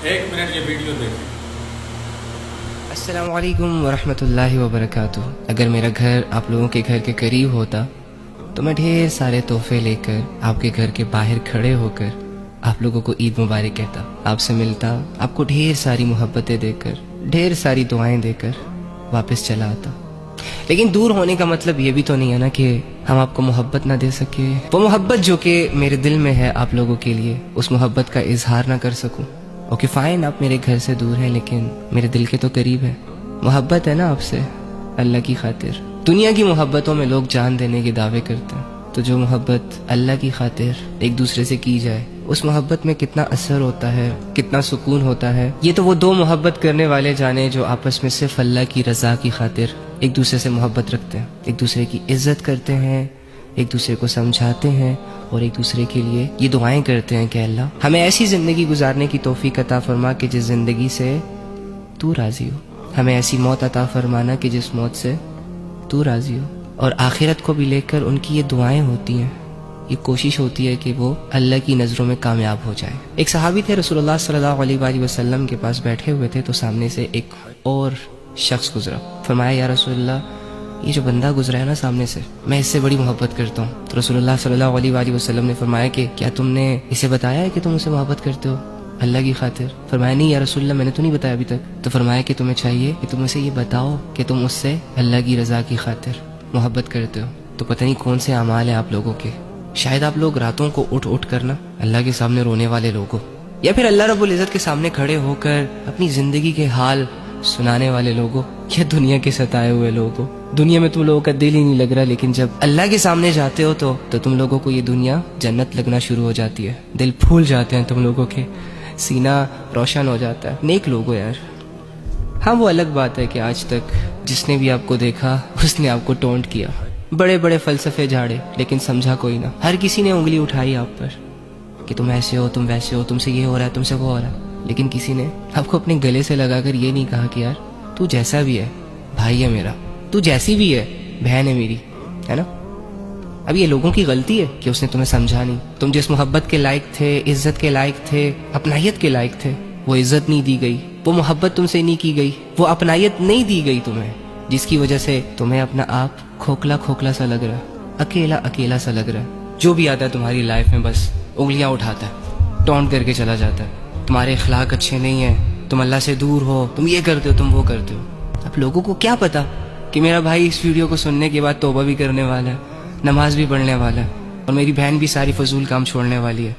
ایک منٹ یہ ویڈیو دیکھیں۔ السلام علیکم ورحمۃ اللہ وبرکاتہ۔ اگر میرا گھر آپ لوگوں کے گھر کے قریب ہوتا تو میں ڈھیر سارے تحفے لے کر آپ کے گھر کے باہر کھڑے ہو کر آپ لوگوں کو عید مبارک کہتا، آپ سے ملتا، آپ کو ڈھیر ساری محبتیں دے کر، ڈھیر ساری دعائیں دے کر واپس چلا آتا۔ لیکن دور ہونے کا مطلب یہ بھی تو نہیں ہے نا کہ ہم آپ کو محبت نہ دے سکے، وہ محبت جو کہ میرے دل میں ہے آپ لوگوں کے لیے، اس محبت کا اظہار نہ کر سکوں۔ اوکے فائن، آپ میرے گھر سے دور ہیں لیکن میرے دل کے تو قریب ہے، محبت ہے نا آپ سے اللہ کی خاطر۔ دنیا کی محبتوں میں لوگ جان دینے کے دعوے کرتے ہیں، تو جو محبت اللہ کی خاطر ایک دوسرے سے کی جائے، اس محبت میں کتنا اثر ہوتا ہے، کتنا سکون ہوتا ہے، یہ تو وہ دو محبت کرنے والے جانے جو آپس میں صرف اللہ کی رضا کی خاطر ایک دوسرے سے محبت رکھتے ہیں، ایک دوسرے کی عزت کرتے ہیں، ایک دوسرے کو سمجھاتے ہیں اور ایک دوسرے کے لیے یہ دعائیں کرتے ہیں کہ اللہ ہمیں ایسی زندگی گزارنے کی توفیق عطا فرما کہ جس زندگی سے تو راضی ہو، ہمیں ایسی موت عطا فرمانا کہ جس موت سے تو راضی ہو، اور آخرت کو بھی لے کر ان کی یہ دعائیں ہوتی ہیں، یہ کوشش ہوتی ہے کہ وہ اللہ کی نظروں میں کامیاب ہو جائے۔ ایک صحابی تھے، رسول اللہ صلی اللہ علیہ وآلہ وسلم کے پاس بیٹھے ہوئے تھے تو سامنے سے ایک اور شخص گزرا، فرمایا یا رسول اللہ یہ جو بندہ گزرا ہے نا سامنے سے، میں اس سے بڑی محبت کرتا ہوں۔ تو رسول اللہ صلی اللہ علیہ وآلہ وسلم نے فرمایا کہ کیا تم نے اسے بتایا ہے کہ تم اسے محبت کرتے ہو اللہ کی خاطر؟ فرمایا نہیں یا رسول اللہ میں نے تو نہیں بتایا ابھی تک۔ تو فرمایا کہ تمہیں چاہیے کہ تم اسے یہ بتاؤ کہ تم اس سے اللہ کی رضا کی خاطر محبت کرتے ہو۔ تو پتہ نہیں کون سے اعمال ہیں آپ لوگوں کے، شاید آپ لوگ راتوں کو اٹھ اٹھ کر نا اللہ کے سامنے رونے والے لوگ ہو، یا پھر اللہ رب العزت کے سامنے کھڑے ہو کر اپنی زندگی کے حال سنانے والے لوگ ہو، یا دنیا کے ستائے ہوئے لوگ ہو۔ دنیا میں تم لوگوں کا دل ہی نہیں لگ رہا، لیکن جب اللہ کے سامنے جاتے ہو تو تم لوگوں کو یہ دنیا جنت لگنا شروع ہو جاتی ہے، دل پھول جاتے ہیں تم لوگوں کے، سینہ روشن ہو جاتا ہے۔ نیک لوگ ہو یار۔ ہاں وہ الگ بات ہے کہ آج تک جس نے بھی آپ کو دیکھا اس نے آپ کو ٹونٹ کیا، بڑے بڑے فلسفے جھاڑے، لیکن سمجھا کوئی نہ۔ ہر کسی نے انگلی اٹھائی آپ پر کہ تم ایسے ہو، تم ویسے ہو، تم سے یہ ہو رہا ہے، تم سے وہ ہو رہا ہے، لیکن کسی نے آپ کو اپنے گلے سے لگا کر یہ نہیں کہا کہ یار تو جیسا بھی ہے بھائی ہے میرا، تو جیسی بھی ہے بہن ہے میری، ہے نا۔ اب یہ لوگوں کی غلطی ہے کہ اس نے تمہیں سمجھا نہیں۔ تم جس محبت کے لائق تھے، عزت کے لائق تھے، اپنائیت کے لائق تھے، وہ عزت نہیں دی گئی، وہ محبت تم سے نہیں کی گئی، وہ اپنائیت نہیں دی گئی تمہیں، جس کی وجہ سے تمہیں اپنا آپ کھوکھلا کھوکھلا سا لگ رہا ہے، اکیلا اکیلا سا لگ رہا ہے۔ جو بھی آتا ہے تمہاری لائف میں بس انگلیاں اٹھاتا ہے، ٹونٹ کر کے چلا جاتا ہے، تمہارے اخلاق اچھے نہیں ہیں، تم اللہ سے دور ہو، تم یہ کرتے ہو، تم وہ کرتے ہو۔ اب لوگوں کو کیا پتا کہ میرا بھائی اس ویڈیو کو سننے کے بعد توبہ بھی کرنے والا ہے، نماز بھی پڑھنے والا ہے، اور میری بہن بھی ساری فضول کام چھوڑنے والی ہے۔